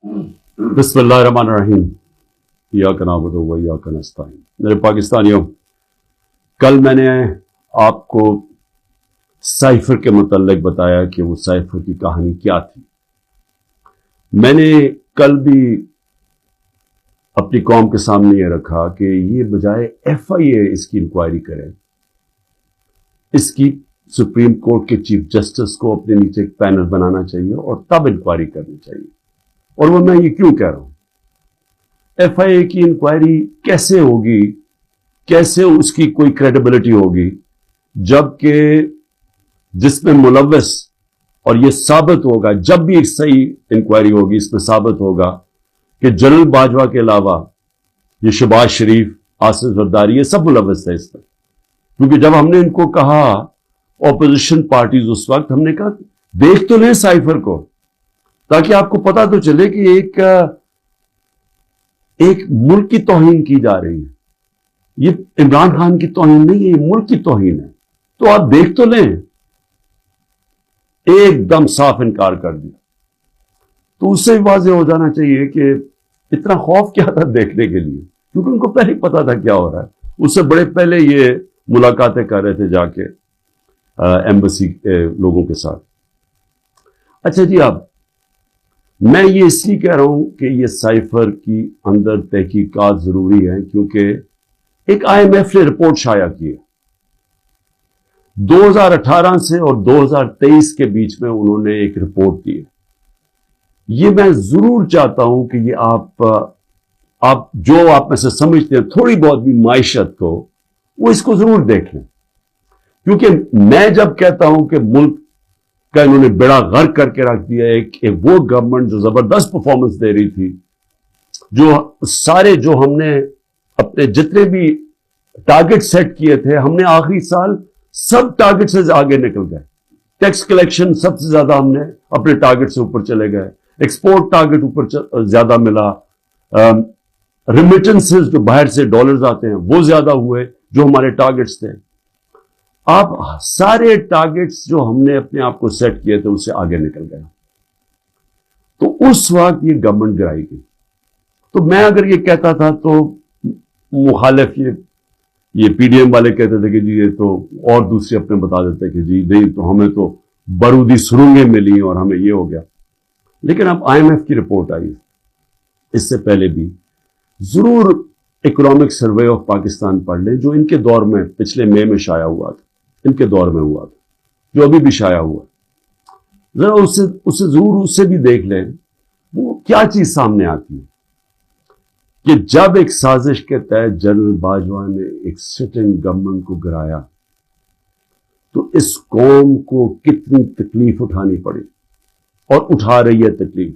بسم اللہ الرحمن الرحیم ایاک نعبد و ایاک نستعین۔ میرے پاکستانیوں، کل میں نے آپ کو سائفر کے متعلق بتایا کہ وہ سائفر کی کہانی کیا تھی۔ میں نے کل بھی اپنی قوم کے سامنے یہ رکھا کہ یہ بجائے ایف آئی اے اس کی انکوائری کرے، اس کی سپریم کورٹ کے چیف جسٹس کو اپنے نیچے ایک پینل بنانا چاہیے اور تب انکوائری کرنی چاہیے۔ اور وہ میں یہ کیوں کہہ رہا ہوں؟ ایف آئی اے کی انکوائری کیسے ہوگی، کیسے اس کی کوئی کریڈیبلٹی ہوگی، جبکہ جس میں ملوث، اور یہ ثابت ہوگا جب بھی ایک صحیح انکوائری ہوگی، اس میں ثابت ہوگا کہ جنرل باجوہ کے علاوہ یہ شہباز شریف، آصف زرداری، یہ سب ملوث تھے اس میں۔ کیونکہ جب ہم نے ان کو کہا، اپوزیشن پارٹیز، اس وقت ہم نے کہا دیکھ تو لیں سائفر کو، تاکہ آپ کو پتا تو چلے کہ ایک ملک کی توہین کی جا رہی ہے۔ یہ عمران خان کی توہین نہیں ہے، یہ ملک کی توہین ہے، تو آپ دیکھ تو لیں۔ ایک دم صاف انکار کر دیا۔ تو اس سے واضح ہو جانا چاہیے کہ اتنا خوف کیا تھا دیکھنے کے لیے، کیونکہ ان کو پہلے پتا تھا کیا ہو رہا ہے۔ اس سے بڑے پہلے یہ ملاقاتیں کر رہے تھے جا کے ایمبیسی لوگوں کے ساتھ۔ اچھا جی، اب میں یہ اس لیے کہہ رہا ہوں کہ یہ سائفر کی اندر تحقیقات ضروری ہیں، کیونکہ ایک آئی ایم ایف نے رپورٹ شائع کی ہے 2018 سے اور 2023 کے بیچ میں، انہوں نے ایک رپورٹ دی ہے۔ یہ میں ضرور چاہتا ہوں کہ یہ آپ جو آپ میں سے سمجھتے ہیں تھوڑی بہت بھی معیشت کو، وہ اس کو ضرور دیکھ لیں، کیونکہ میں جب کہتا ہوں کہ ملک کا انہوں نے بیڑا غرق کر کے رکھ دیا ہے، کہ وہ گورنمنٹ جو زبردست پرفارمنس دے رہی تھی، جو ہم نے اپنے جتنے بھی ٹارگٹ سیٹ کیے تھے، ہم نے آخری سال سب ٹارگٹ سے آگے نکل گئے۔ ٹیکس کلیکشن سب سے زیادہ ہم نے اپنے ٹارگٹ سے اوپر چلے گئے، ایکسپورٹ ٹارگٹ اوپر زیادہ ملا، ریمیٹنسز جو باہر سے ڈالرز آتے ہیں وہ زیادہ ہوئے جو ہمارے ٹارگٹس تھے۔ آپ سارے ٹارگٹس جو ہم نے اپنے آپ کو سیٹ کیے تھے اس سے آگے نکل گئے۔ تو اس وقت یہ گورنمنٹ گرائی گئی۔ تو میں اگر یہ کہتا تھا تو مخالف یہ پی ڈی ایم والے کہتے تھے کہ جی یہ تو، اور دوسرے اپنے بتا دیتے کہ جی نہیں، تو ہمیں تو بارودی سرنگیں ملی اور ہمیں یہ ہو گیا۔ لیکن اب آئی ایم ایف کی رپورٹ آئی، اس سے پہلے بھی ضرور اکنامک سروے آف پاکستان پڑھ لیں، جو ان کے دور میں پچھلے مئی میں شائع ہوا تھا، ان کے دور میں ہوا تھا، جو ابھی بھی شائع ہوا، ذرا اسے ضرور اس سے بھی دیکھ لیں۔ وہ کیا چیز سامنے آتی ہے کہ جب ایک سازش کے تحت جنرل باجوہ نے ایک سٹنگ گورنمنٹ کو گرایا، تو اس قوم کو کتنی تکلیف اٹھانی پڑی اور اٹھا رہی ہے تکلیف۔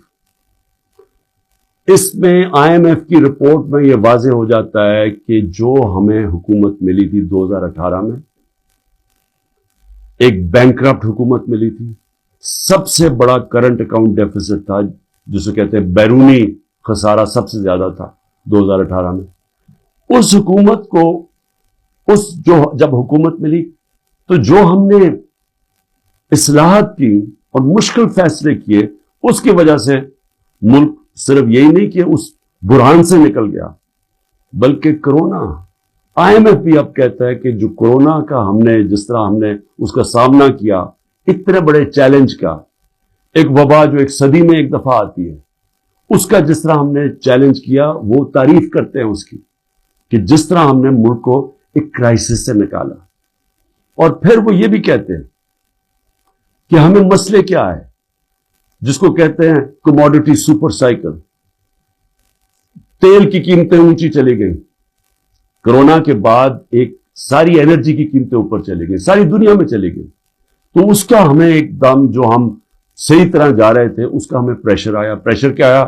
اس میں آئی ایم ایف کی رپورٹ میں یہ واضح ہو جاتا ہے کہ جو ہمیں حکومت ملی تھی 2018 میں، ایک بینکرپٹ حکومت ملی تھی، سب سے بڑا کرنٹ اکاؤنٹ ڈیفیسٹ تھا، جسے کہتے ہیں بیرونی خسارہ سب سے زیادہ تھا 2018 میں۔ اس حکومت کو جب حکومت ملی تو جو ہم نے اصلاحات کی اور مشکل فیصلے کیے، اس کی وجہ سے ملک صرف یہی نہیں کہ اس بحران سے نکل گیا، بلکہ کرونا، آئی ایم ایف بھی اب کہتا ہے کہ جو کرونا کا جس طرح ہم نے اس کا سامنا کیا، اتنے بڑے چیلنج کا، ایک وبا جو ایک صدی میں ایک دفعہ آتی ہے، اس کا جس طرح ہم نے چیلنج کیا، وہ تعریف کرتے ہیں اس کی، کہ جس طرح ہم نے ملک کو ایک کرائسس سے نکالا۔ اور پھر وہ یہ بھی کہتے ہیں کہ ہمیں مسئلے کیا ہے، جس کو کہتے ہیں کموڈٹی سپر سائیکل۔ تیل کی قیمتیں اونچی چلی گئی، کرونا کے بعد ایک ساری انرجی کی قیمتیں اوپر چلی گئی، ساری دنیا میں چلی گئی، تو اس کا ہمیں ایک دم جو ہم صحیح طرح جا رہے تھے اس کا ہمیں پریشر آیا۔ پریشر کیا آیا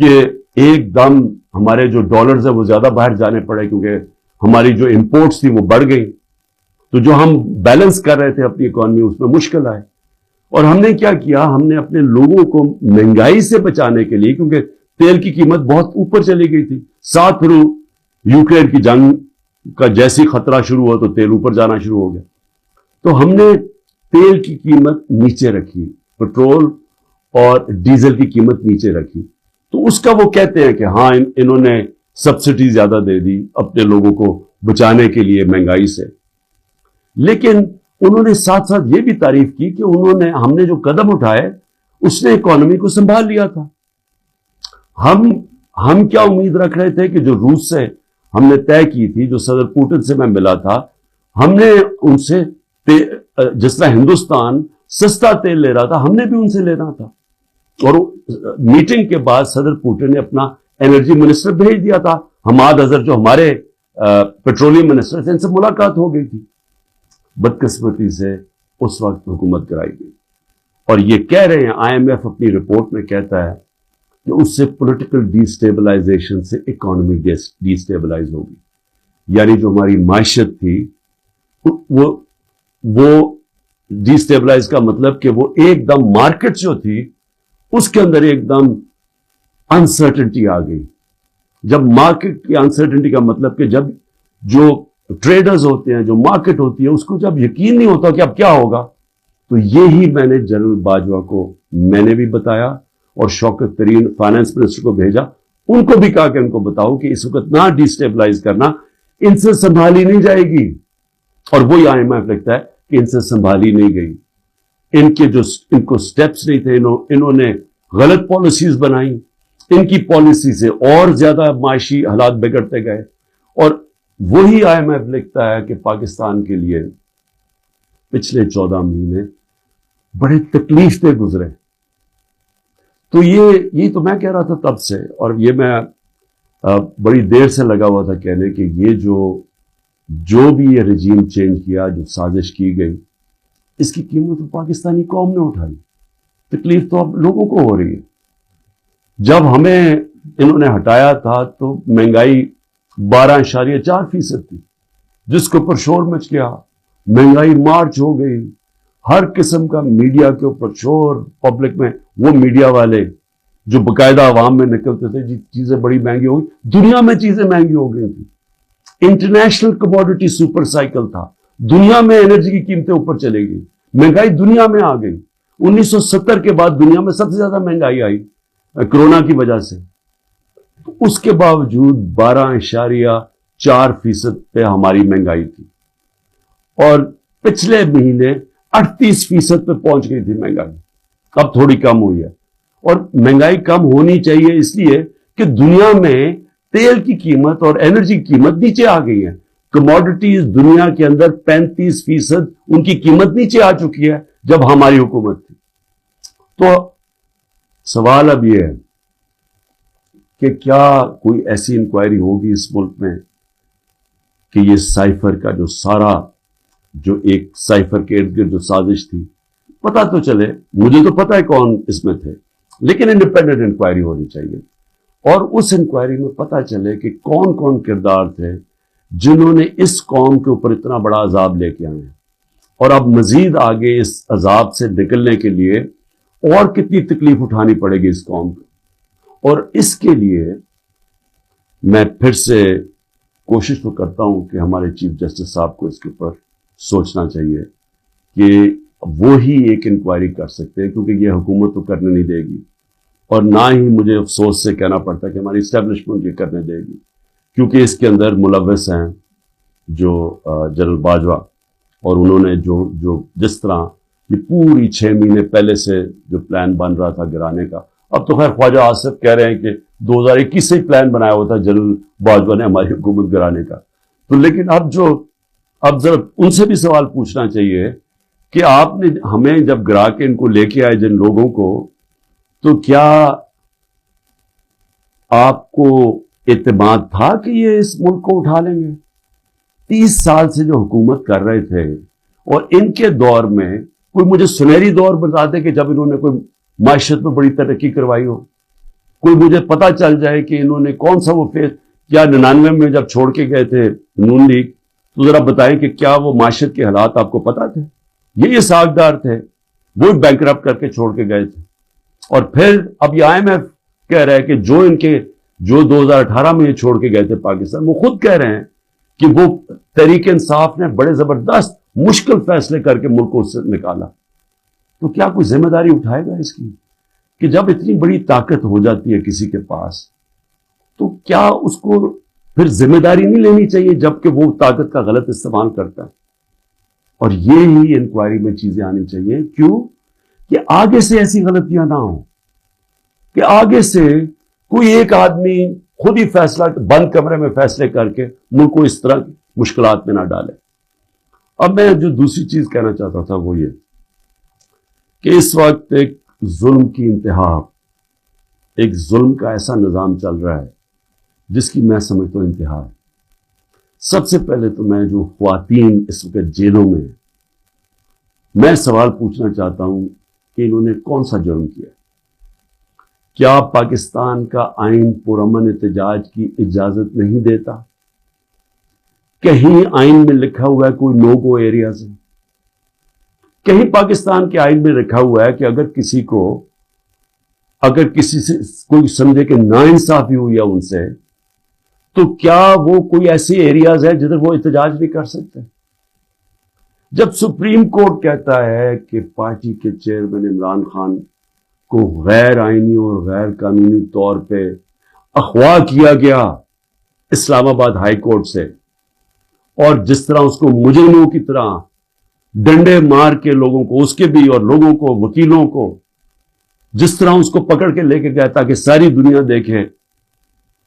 کہ ایک دم ہمارے جو ڈالرز ہیں وہ زیادہ باہر جانے پڑے، کیونکہ ہماری جو امپورٹس تھی وہ بڑھ گئی، تو جو ہم بیلنس کر رہے تھے اپنی اکانومی، اس میں مشکل آئے۔ اور ہم نے کیا کیا، ہم نے اپنے لوگوں کو مہنگائی سے بچانے کے لیے، کیونکہ تیل کی قیمت بہت اوپر چلی گئی تھی، ساتھ پھر یوکرین کی جنگ کا جیسی خطرہ شروع ہوا تو تیل اوپر جانا شروع ہو گیا، تو ہم نے تیل کی قیمت نیچے رکھی، پٹرول اور ڈیزل کی قیمت نیچے رکھی، تو اس کا وہ کہتے ہیں کہ ہاں انہوں نے سبسڈی زیادہ دے دی اپنے لوگوں کو بچانے کے لیے مہنگائی سے، لیکن انہوں نے ساتھ ساتھ یہ بھی تعریف کی کہ ہم نے جو قدم اٹھائے اس نے اکانومی کو سنبھال لیا تھا۔ ہم کیا امید رکھ رہے تھے کہ جو روس سے ہم نے طے کی تھی، جو صدر پوٹن سے میں ملا تھا، ہم نے ان سے جس طرح ہندوستان سستا تیل لے رہا تھا، ہم نے بھی ان سے لینا تھا۔ اور میٹنگ کے بعد صدر پوٹن نے اپنا انرجی منسٹر بھیج دیا تھا، حماد اظہر جو ہمارے پیٹرولیم منسٹر تھے، ان سے ملاقات ہو گئی تھی۔ بدقسمتی سے اس وقت حکومت کرائی گئی، اور یہ کہہ رہے ہیں آئی ایم ایف اپنی رپورٹ میں کہتا ہے کہ اس سے پولیٹیکل ڈی سٹیبلائزیشن سے اکانومی ڈی سٹیبلائز ہوگی، یعنی جو ہماری معیشت تھی وہ ڈی سٹیبلائز کا مطلب کہ وہ ایک دم مارکیٹ جو تھی اس کے اندر ایک دم انسرٹنٹی آ گئی۔ جب مارکیٹ کی انسرٹنٹی کا مطلب کہ جب جو ٹریڈرز ہوتے ہیں، جو مارکیٹ ہوتی ہے، اس کو جب یقین نہیں ہوتا کہ اب کیا ہوگا، تو یہی میں نے جنرل باجوہ کو میں نے بھی بتایا اور شوکت ترین فائنانس منسٹر کو بھیجا، ان کو بھی کہا کہ ان کو بتاؤ کہ اس وقت نہ ڈی سٹیبلائز کرنا، ان سے سنبھالی نہیں جائے گی۔ اور وہی آئی ایم ایف لگتا ہے کہ ان سے سنبھالی نہیں گئی، ان کو سٹیپس نہیں تھے، انہوں نے غلط پالیسیز بنائی، ان کی پالیسی سے اور زیادہ معاشی حالات بگڑتے گئے۔ اور وہی آئی ایم ایف لکھتا ہے کہ پاکستان کے لیے پچھلے 14 مہینے بڑے تکلیف دہ گزرے۔ تو یہ تو میں کہہ رہا تھا تب سے، اور یہ میں بڑی دیر سے لگا ہوا تھا کہنے کہ یہ جو بھی یہ رجیم چینج کیا، جو سازش کی گئی، اس کی قیمت تو پاکستانی قوم نے اٹھائی، تکلیف تو اب لوگوں کو ہو رہی ہے۔ جب ہمیں انہوں نے ہٹایا تھا تو مہنگائی 12.4% تھی، جس کے اوپر شور مچ گیا، مہنگائی مارچ ہو گئی، ہر قسم کا میڈیا کے اوپر شور، پبلک میں وہ میڈیا والے جو باقاعدہ عوام میں نکلتے تھے جی چیزیں بڑی مہنگی ہو گئی، دنیا میں چیزیں مہنگی ہو گئی تھی، انٹرنیشنل کموڈٹی سپر سائیکل تھا، دنیا میں انرجی کی قیمتیں اوپر چلے گئی، مہنگائی دنیا میں آ گئی۔ 1970 کے بعد دنیا میں سب سے زیادہ مہنگائی آئی کرونا کی وجہ سے، اس کے باوجود 12.4% پہ ہماری مہنگائی تھی، اور پچھلے مہینے 38% پہ پہنچ گئی تھی مہنگائی، اب تھوڑی کم ہوئی ہے۔ اور مہنگائی کم ہونی چاہیے اس لیے کہ دنیا میں تیل کی قیمت اور انرجی کی قیمت نیچے آ گئی ہے، کموڈٹیز دنیا کے اندر 35% ان کی قیمت نیچے آ چکی ہے جب ہماری حکومت تھی۔ تو سوال اب یہ ہے کہ کیا کوئی ایسی انکوائری ہوگی اس ملک میں کہ یہ سائفر کا جو ایک سائفر کے ارد گرد جو سازش تھی، پتا تو چلے، مجھے تو پتا ہے کون اس میں تھے، لیکن انڈیپینڈنٹ انکوائری ہونی چاہیے، اور اس انکوائری میں پتا چلے کہ کون کون کردار تھے جنہوں نے اس قوم کے اوپر اتنا بڑا عذاب لے کے آئے ہیں، اور اب مزید آگے اس عذاب سے نکلنے کے لیے اور کتنی تکلیف اٹھانی پڑے گی اس قوم کو۔ اور اس کے لیے میں پھر سے کوشش تو کرتا ہوں کہ ہمارے چیف جسٹس صاحب کو اس کے اوپر سوچنا چاہیے کہ وہی ایک انکوائری کر سکتے ہیں، کیونکہ یہ حکومت تو کرنے نہیں دے گی، اور نہ ہی مجھے افسوس سے کہنا پڑتا کہ ہماری اسٹیبلشمنٹ یہ کرنے دے گی، کیونکہ اس کے اندر ملوث ہیں جو جنرل باجوہ، اور انہوں نے جو جس طرح یہ پوری 6 مہینے پہلے سے جو پلان بن رہا تھا گرانے کا، اب تو خیر خواجہ آصف کہہ رہے ہیں کہ 2021 سے ہی پلان بنایا ہوا تھا جنرل باجوہ نے ہماری حکومت گرانے کا، تو لیکن اب ذرا ان سے بھی سوال پوچھنا چاہیے کہ آپ نے ہمیں جب گرا کے ان کو لے کے آئے جن لوگوں کو، تو کیا آپ کو اعتماد تھا کہ یہ اس ملک کو اٹھا لیں گے؟ 30 سال سے جو حکومت کر رہے تھے، اور ان کے دور میں کوئی مجھے سنہری دور بتا دے کہ جب انہوں نے کوئی معیشت میں بڑی ترقی کروائی ہو، کوئی مجھے پتا چل جائے کہ انہوں نے کون سا وہ کیا 99 میں جب چھوڑ کے گئے تھے نون لیگ، تو ذرا بتائیں کہ کیا وہ معیشت کے حالات آپ کو پتا تھے؟ یہ ساکھدار تھے، وہ بینکرپٹ کر کے چھوڑ کے گئے تھے، اور پھر اب یہ آئی ایم ایف کہہ رہا ہے کہ جو 2018 میں یہ چھوڑ کے گئے تھے پاکستان، وہ خود کہہ رہے ہیں کہ وہ تحریک انصاف نے بڑے زبردست مشکل فیصلے کر کے ملک کو اس سے نکالا، تو کیا کوئی ذمہ داری اٹھائے گا اس کی کہ جب اتنی بڑی طاقت ہو جاتی ہے کسی کے پاس تو کیا اس کو پھر ذمہ داری نہیں لینی چاہیے جبکہ وہ طاقت کا غلط استعمال کرتا ہے؟ اور یہ ہی انکوائری میں چیزیں آنی چاہیے. کیوں؟ کہ آگے سے ایسی غلطیاں نہ ہوں کہ آگے سے کوئی ایک آدمی خود ہی فیصلہ بند کمرے میں فیصلے کر کے ملک کو اس طرح مشکلات میں نہ ڈالے. اب میں جو دوسری چیز کہنا چاہتا تھا وہ یہ کہ اس وقت ایک ظلم کی انتہا، ایک ظلم کا ایسا نظام چل رہا ہے جس کی میں سمجھتا ہوں انتہا ہے. سب سے پہلے تو میں جو خواتین اس وقت جیلوں میں ہیں، میں سوال پوچھنا چاہتا ہوں کہ انہوں نے کون سا جرم کیا؟ کیا پاکستان کا آئین پرامن احتجاج کی اجازت نہیں دیتا؟ کہیں آئین میں لکھا ہوا ہے کوئی نو گو ایریاز ہے؟ کہیں پاکستان کے آئین میں لکھا ہوا ہے کہ اگر کسی سے کوئی سمجھے کہ ناانصافی ہوئی ہے ان سے، تو کیا وہ کوئی ایسی ایریاز ہے جدھر وہ احتجاج نہیں کر سکتے؟ جب سپریم کورٹ کہتا ہے کہ پارٹی کے چیئرمین عمران خان کو غیر آئینی اور غیر قانونی طور پہ اغوا کیا گیا اسلام آباد ہائی کورٹ سے، اور جس طرح اس کو مجرموں کی طرح ڈنڈے مار کے لوگوں کو، اس کے بھی اور لوگوں کو، وکیلوں کو، جس طرح اس کو پکڑ کے لے کے گیا تاکہ ساری دنیا دیکھے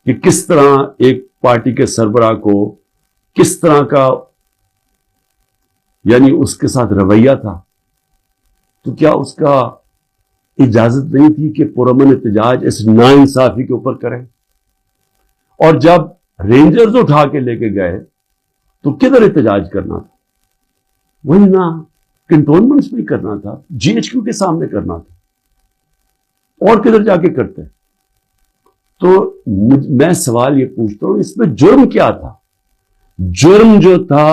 کہ کس طرح ایک پارٹی کے سربراہ کو کس طرح کا یعنی اس کے ساتھ رویہ تھا، تو کیا اس کا اجازت نہیں تھی کہ پرامن احتجاج اس ناانصافی کے اوپر کرے؟ اور جب رینجرز اٹھا کے لے کے گئے تو کدھر احتجاج کرنا تھا؟ وہی نا کنٹونمنٹس میں کرنا تھا، جی ایچ کیو کے سامنے کرنا تھا، اور کدھر جا کے کرتے؟ تو میں سوال یہ پوچھتا ہوں اس میں جرم کیا تھا؟ جرم جو تھا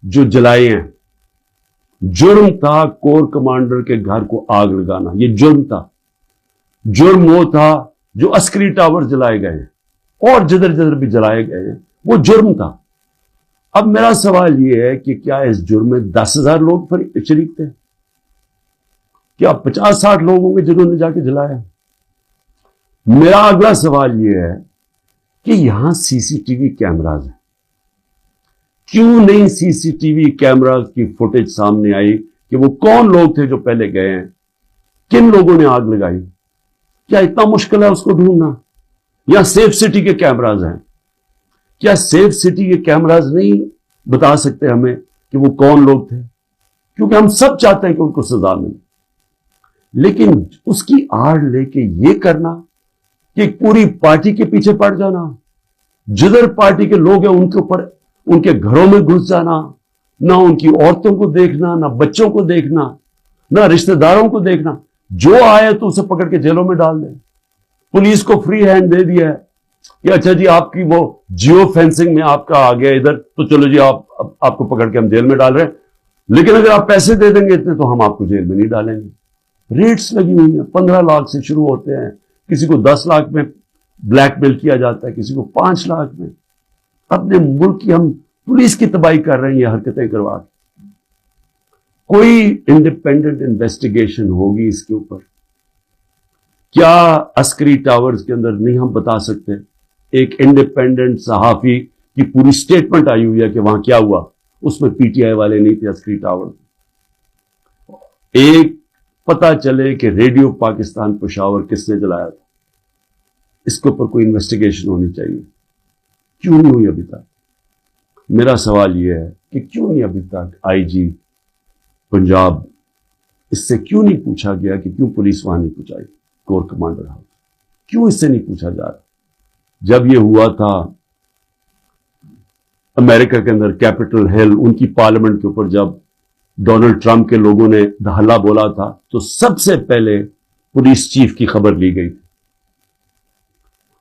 جو جلائے ہیں، جرم تھا کور کمانڈر کے گھر کو آگ لگانا، یہ جرم تھا. جرم وہ تھا جو عسکری ٹاور جلائے گئے ہیں اور جدھر جدھر بھی جلائے گئے ہیں، وہ جرم تھا. اب میرا سوال یہ ہے کہ کیا اس جرم میں 10,000 لوگ شریک تھے؟ کیا 50-60 لوگ ہوں گے جنہوں نے جا کے جلایا؟ میرا اگلا سوال یہ ہے کہ یہاں سی سی ٹی وی کیمراز ہیں، کیوں نہیں سی سی ٹی وی کیمراز کی فوٹیج سامنے آئی کہ وہ کون لوگ تھے جو پہلے گئے ہیں، کن لوگوں نے آگ لگائی؟ کیا اتنا مشکل ہے اس کو ڈھونڈنا؟ یا سیف سٹی کے کیمراز ہیں، کیا سیف سٹی کے کیمراز نہیں بتا سکتے ہمیں کہ وہ کون لوگ تھے؟ کیونکہ ہم سب چاہتے ہیں کہ ان کو سزا ملے، لیکن اس کی آڑ لے کے یہ کرنا کہ پوری پارٹی کے پیچھے پڑ جانا، جدھر پارٹی کے لوگ ہیں ان کے اوپر، ان کے گھروں میں گھس جانا، نہ ان کی عورتوں کو دیکھنا، نہ بچوں کو دیکھنا، نہ رشتہ داروں کو دیکھنا، جو آئے تو اسے پکڑ کے جیلوں میں ڈال دیں. پولیس کو فری ہینڈ دے دیا ہے کہ اچھا جی آپ کی وہ جیو فینسنگ میں آپ کا آ گیا ادھر، تو چلو جی آپ کو پکڑ کے ہم جیل میں ڈال رہے ہیں، لیکن اگر آپ پیسے دے دیں گے اتنے تو ہم آپ کو جیل میں نہیں ڈالیں گے. ریٹس لگی ہوئی ہیں، 15 لاکھ سے شروع ہوتے ہیں، کسی کو 10 لاکھ میں بلیک میل کیا جاتا ہے، کسی کو 5 لاکھ میں. اپنے ملک کی ہم پولیس کی تباہی کر رہے ہیں یہ حرکتیں کروا کے. کوئی انڈیپینڈنٹ انویسٹیگیشن ہوگی اس کے اوپر؟ کیا عسکری ٹاورز کے اندر نہیں ہم بتا سکتے؟ ایک انڈیپینڈنٹ صحافی کی پوری سٹیٹمنٹ آئی ہوئی ہے کہ وہاں کیا ہوا، اس میں پی ٹی آئی والے نہیں تھے عسکری ٹاور. ایک پتا چلے کہ ریڈیو پاکستان پشاور کس نے جلایا تھا، اس کے اوپر کوئی انویسٹیگیشن ہونی چاہیے. کیوں نہیں ہوئی ابھی تک؟ میرا سوال یہ ہے کہ کیوں نہیں ابھی تک آئی جی پنجاب اس سے کیوں نہیں پوچھا گیا کہ کیوں پولیس وہاں نہیں پہنچائی کور کمانڈر ہاؤس؟ کیوں اس سے نہیں پوچھا جا رہا؟ جب یہ ہوا تھا امریکہ کے اندر کیپٹل ہل، ان کی پارلیمنٹ کے اوپر جب ڈونلڈ ٹرمپ کے لوگوں نے دہلا بولا تھا تو سب سے پہلے پولیس چیف کی خبر لی گئی.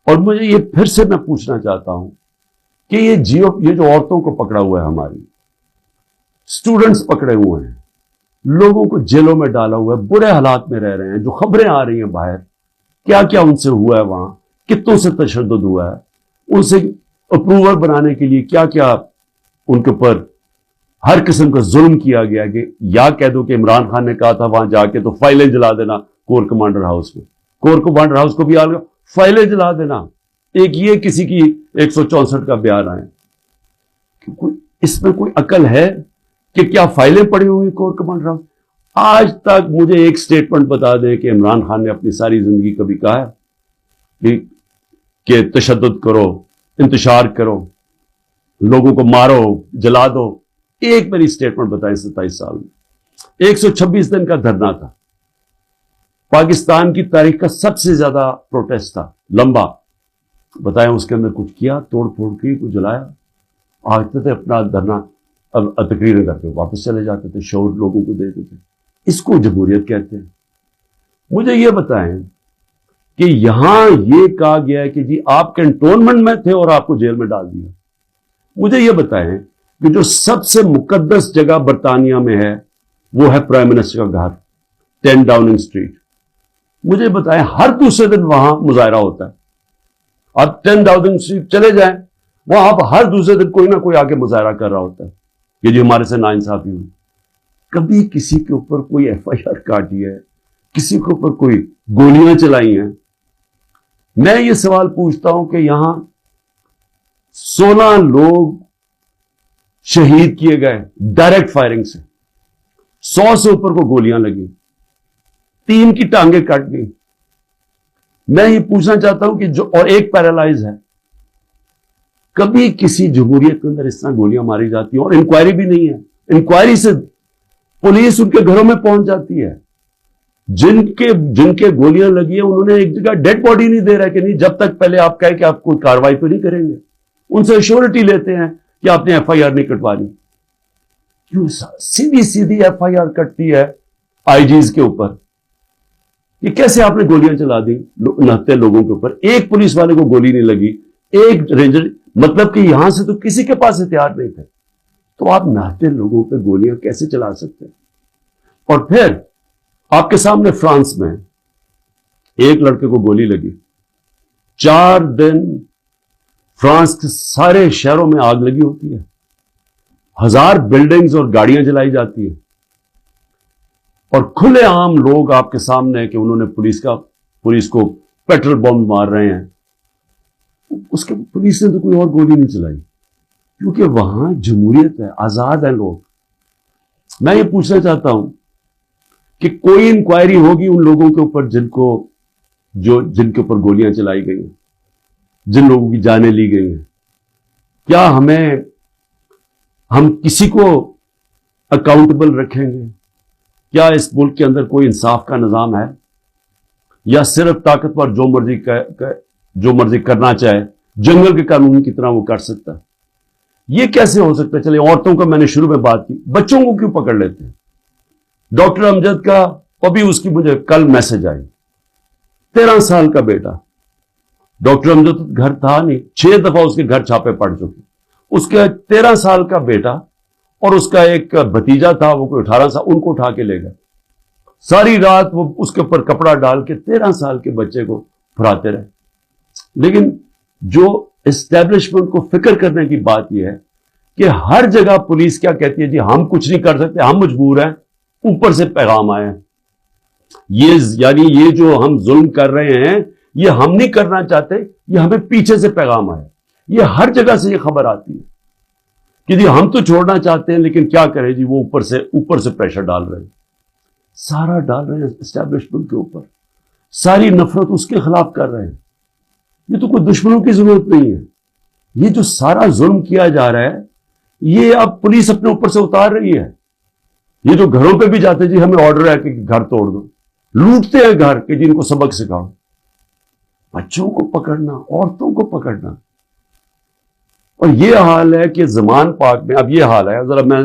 اور مجھے یہ پھر سے میں پوچھنا چاہتا ہوں کہ یہ جو عورتوں کو پکڑا ہوا ہے، ہماری اسٹوڈنٹس پکڑے ہوئے ہیں، لوگوں کو جیلوں میں ڈالا ہوا ہے، برے حالات میں رہ رہے ہیں، جو خبریں آ رہی ہیں باہر، کیا کیا ان سے ہوا ہے، وہاں کتنوں سے تشدد ہوا ہے، ان سے اپروول بنانے کے لیے کیا کیا ان کے اوپر ہر قسم کا ظلم کیا گیا. کہ یا کہہ دو کہ عمران خان نے کہا تھا وہاں جا کے تو فائلیں جلا دینا کور کمانڈر ہاؤس میں، کور کمانڈر ہاؤس کو بھی آ گیا، فائلیں جلا دینا. ایک یہ کسی کی 164 کا بیان آئے. اس میں کوئی عقل ہے کہ کیا فائلیں پڑی ہوئی کور کمانڈر ہاؤس؟ آج تک مجھے ایک سٹیٹمنٹ بتا دیں کہ عمران خان نے اپنی ساری زندگی کبھی کہا ہے کہ تشدد کرو، انتشار کرو، لوگوں کو مارو، جلا دو؟ ایک میری سٹیٹمنٹ بتائیں 27 سال میں. 126 دن کا دھرنا تھا، پاکستان کی تاریخ کا سب سے زیادہ پروٹیسٹ تھا، لمبا. بتائیں اس کے اندر کچھ کیا؟ توڑ پھوڑ کی، کچھ جلایا؟ آتے تھے اپنا دھرنا، اب تقریریں کرتے واپس چلے جاتے تھے، شعور لوگوں کو دیتے تھے. اس کو جمہوریت کہتے ہیں. مجھے یہ بتائیں کہ یہاں یہ کہا گیا ہے کہ جی آپ کنٹونمنٹ میں تھے اور آپ کو جیل میں ڈال دیا. مجھے یہ بتائیں کہ جو سب سے مقدس جگہ برطانیہ میں ہے وہ ہے پرائم منسٹر کا گھر، 10 ڈاؤننگ اسٹریٹ. مجھے بتائیں ہر دوسرے دن وہاں مظاہرہ ہوتا ہے. آپ 10 ڈاؤننگ اسٹریٹ چلے جائیں، وہاں آپ ہر دوسرے دن کوئی نہ کوئی آ کے مظاہرہ کر رہا ہوتا ہے کہ جی ہمارے سے ناانصافی ہوئی. کبھی کسی کے اوپر کوئی FIR کاٹی ہے؟ کسی کے اوپر کوئی گولیاں چلائی ہیں؟ میں یہ سوال پوچھتا ہوں کہ یہاں 16 لوگ شہید کیے گئے ڈائریکٹ فائرنگ سے، 100 سے اوپر کو گولیاں لگی، 3 کی ٹانگیں کٹ گئی. میں یہ پوچھنا چاہتا ہوں کہ اور ایک پیرالائز ہے. کبھی کسی جمہوریت کے اندر اس طرح گولیاں ماری جاتی ہیں اور انکوائری بھی نہیں ہے؟ انکوائری سے پولیس ان کے گھروں میں پہنچ جاتی ہے. جن کے گولیاں لگی ہیں انہوں نے ایک جگہ ڈیڈ باڈی نہیں دے رہا کہ نہیں، جب تک پہلے آپ کہیں کہ آپ کوئی کاروائی تو نہیں کریں گے. ان سے ایشورٹی لیتے ہیں کہ آپ نے FIR نہیں کٹوانی. کیوں سیدھی FIR کٹتی ہے IGs کے اوپر؟ یہ کیسے آپ نے گولیاں چلا دی 69 لوگوں کے اوپر؟ ایک پولیس والے کو گولی نہیں لگی، ایک رینجر. مطلب کہ یہاں سے تو کسی کے پاس ہتھیار نہیں تھے، تو آپ 69 لوگوں پہ گولیاں کیسے چلا سکتے ہیں؟ اور پھر آپ کے سامنے فرانس میں ایک لڑکے کو گولی لگی، 4 دن فرانس کے سارے شہروں میں آگ لگی ہوتی ہے، 1000 بلڈنگز اور گاڑیاں جلائی جاتی ہیں، اور کھلے عام لوگ آپ کے سامنے کہ انہوں نے پولیس کو پیٹرول بم مار رہے ہیں. اس کے پولیس نے تو کوئی اور گولی نہیں چلائی، کیونکہ وہاں جمہوریت ہے، آزاد ہیں لوگ. میں یہ پوچھنا چاہتا ہوں کہ کوئی انکوائری ہوگی ان لوگوں کے اوپر جن کے اوپر گولیاں چلائی گئی ہیں، جن لوگوں کی جانیں لی گئی ہیں؟ کیا ہم کسی کو اکاؤنٹیبل رکھیں گے؟ کیا اس ملک کے اندر کوئی انصاف کا نظام ہے، یا صرف طاقتور جو مرضی کرنا چاہے جنگل کے قانون کی طرح وہ کر سکتا ہے؟ یہ کیسے ہو سکتا ہے؟ چلے عورتوں کا میں نے شروع میں بات کی، بچوں کو کیوں پکڑ لیتے ہیں؟ ڈاکٹر امجد کا ابھی اس کی مجھے کل میسج آئی، 13 سال کا بیٹا. ڈاکٹر امجد گھر تھا نہیں، 6 دفعہ اس کے گھر چھاپے پڑ چکے. اس کے 13 سال کا بیٹا اور اس کا ایک بھتیجا تھا، وہ کوئی 18 سال، ان کو اٹھا کے لے گئے. ساری رات وہ اس کے اوپر کپڑا ڈال کے 13 سال کے بچے کو پھراتے رہے. لیکن جو اسٹیبلشمنٹ کو فکر کرنے کی بات یہ ہے کہ ہر جگہ پولیس کیا کہتی ہے، جی ہم کچھ نہیں کر سکتے، ہم مجبور ہیں، اوپر سے پیغام آئے ہیں. یہ جو ہم ظلم کر رہے ہیں یہ ہم نہیں کرنا چاہتے، یہ ہمیں پیچھے سے پیغام آئے. یہ ہر جگہ سے یہ خبر آتی ہے کہ جی ہم تو چھوڑنا چاہتے ہیں لیکن کیا کریں جی، وہ اوپر سے پریشر ڈال رہے ہیں، سارا ڈال رہے ہیں اسٹیبلشمنٹ کے اوپر، ساری نفرت اس کے خلاف کر رہے ہیں. یہ تو کوئی دشمنوں کی ضرورت نہیں ہے. یہ جو سارا ظلم کیا جا رہا ہے یہ اب پولیس اپنے اوپر سے اتار رہی ہے. یہ جو گھروں پہ بھی جاتے جی ہمیں آرڈر ہے کہ گھر توڑ دو، لوٹتے ہیں گھر کہ جن کو سبق سکھاؤ. بچوں کو پکڑنا، عورتوں کو پکڑنا. اور یہ حال ہے کہ زمان پاک میں اب یہ حال ہے. ذرا میں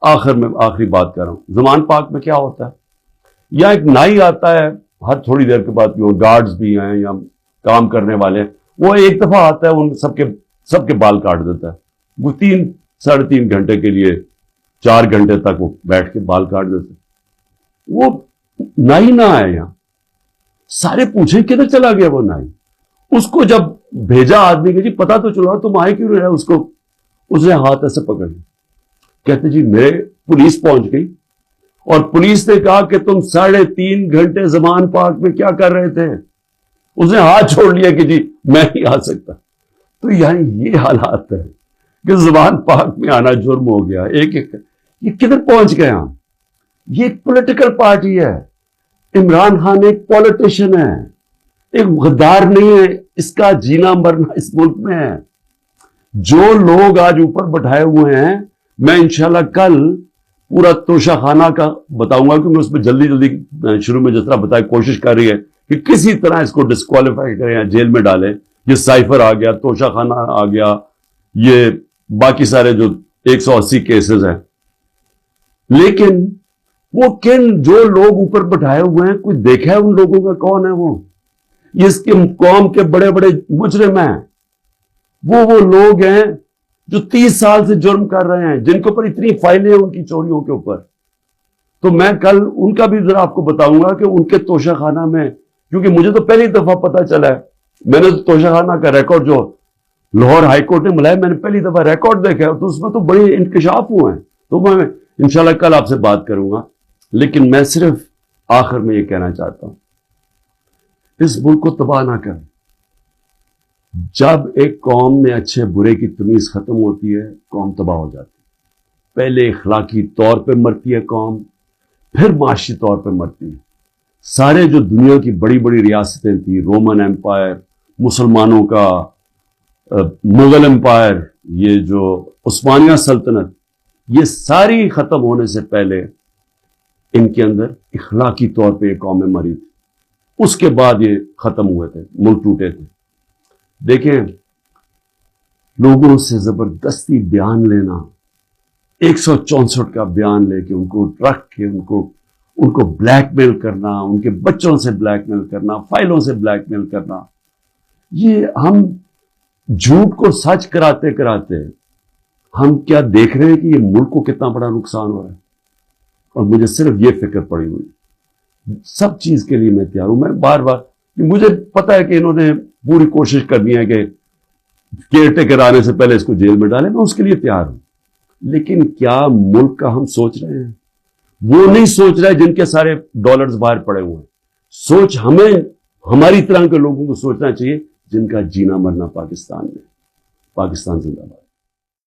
آخری بات کر رہا ہوں. زمان پاک میں کیا ہوتا ہے، یا ایک نائی آتا ہے ہر تھوڑی دیر کے بعد، گارڈز بھی ہیں یا کام کرنے والے، وہ ایک دفعہ آتا ہے ان سب کے بال کاٹ دیتا ہے. وہ 3-3.5 گھنٹے کے لیے 4 گھنٹے تک وہ بیٹھ کے بال کاٹ دیتے. وہ نائی نہ آئے یہاں، سارے پوچھیں کدھر چلا گیا وہ نائی. اس کو جب بھیجا آدمی کہ جی پتا تو چلا تم آئے کیوں رہے، اس نے ہاتھ ایسے پکڑ لیا. کہتے جی میرے پولیس پہنچ گئی اور پولیس نے کہا کہ تم 3.5 گھنٹے زمان پاک میں کیا کر رہے تھے؟ اس نے ہاتھ چھوڑ لیا کہ جی میں نہیں آ سکتا. تو یعنی یہ حالات ہے کہ زبان پاک میں آنا جرم ہو گیا. ایک یہ کدھر پہنچ گئے ہم؟ یہ ایک پولیٹیکل پارٹی ہے. عمران خان ایک پولیٹیشین ہے, ایک غدار نہیں ہے. اس کا جینا مرنا اس ملک میں ہے. جو لوگ آج اوپر بٹھائے ہوئے ہیں, میں انشاءاللہ کل پورا توشہ خانہ کا بتاؤں گا, کیونکہ اس میں جلدی شروع میں جس طرح بتایا کوشش کر رہی ہے کہ کسی طرح اس کو ڈسکوالیفائی کریں یا جیل میں ڈالیں. یہ سائفر آ گیا, توشہ خانہ آ گیا, یہ باقی سارے جو 180 کیسز ہیں. لیکن وہ جو لوگ اوپر بٹھائے ہوئے ہیں, کوئی دیکھا ہے ان لوگوں کا کون ہے وہ؟ یہ اس کے قوم کے بڑے بڑے مجرم ہیں. وہ لوگ ہیں جو 30 سال سے جرم کر رہے ہیں, جن کے اوپر اتنی فائلیں ہیں ان کی چوریوں کے اوپر. تو میں کل ان کا بھی ذرا آپ کو بتاؤں گا کہ ان کے توشہ خانہ میں, کیونکہ مجھے تو پہلی دفعہ پتا چلا ہے, میں نے توشہ خانہ کا ریکارڈ جو لاہور ہائی کورٹ نے ملایا, میں نے پہلی دفعہ ریکارڈ دیکھا ہے, تو اس میں تو بڑے انکشاف ہوئے ہیں. تو میں انشاءاللہ کل آپ سے بات کروں گا. لیکن میں صرف آخر میں یہ کہنا چاہتا ہوں, اس ملک کو تباہ نہ کریں. جب ایک قوم میں اچھے برے کی تمیز ختم ہوتی ہے, قوم تباہ ہو جاتی ہے. پہلے اخلاقی طور پہ مرتی ہے قوم, پھر معاشی طور پہ مرتی ہے. سارے جو دنیا کی بڑی بڑی ریاستیں تھیں, رومن ایمپائر, مسلمانوں کا مغل ایمپائر, یہ جو عثمانیہ سلطنت, یہ ساری ختم ہونے سے پہلے ان کے اندر اخلاقی طور پہ یہ قومیں مری تھی. اس کے بعد یہ ختم ہوئے تھے, ملک ٹوٹے تھے. دیکھیں, لوگوں سے زبردستی بیان لینا, 164 کا بیان لے کے ان کو رکھ کے ان کو بلیک میل کرنا, ان کے بچوں سے بلیک میل کرنا, فائلوں سے بلیک میل کرنا, یہ ہم جھوٹ کو سچ کراتے کراتے ہم کیا دیکھ رہے ہیں کہ یہ ملک کو کتنا بڑا نقصان ہو رہا ہے. اور مجھے صرف یہ فکر پڑی ہوئی, سب چیز کے لیے میں تیار ہوں. میں بار بار, مجھے پتا ہے کہ انہوں نے پوری کوشش کرنی ہے کہ کیئر ٹیکر آنے سے پہلے اس کو جیل میں ڈالیں, میں اس کے لیے تیار ہوں. لیکن کیا ملک کا ہم سوچ رہے ہیں؟ وہ نہیں سوچ رہے جن کے سارے ڈالرز باہر پڑے ہوئے ہیں. سوچ ہمیں, ہماری طرح کے لوگوں کو سوچنا چاہیے جن کا جینا مرنا پاکستان میں. پاکستان زندہ باد.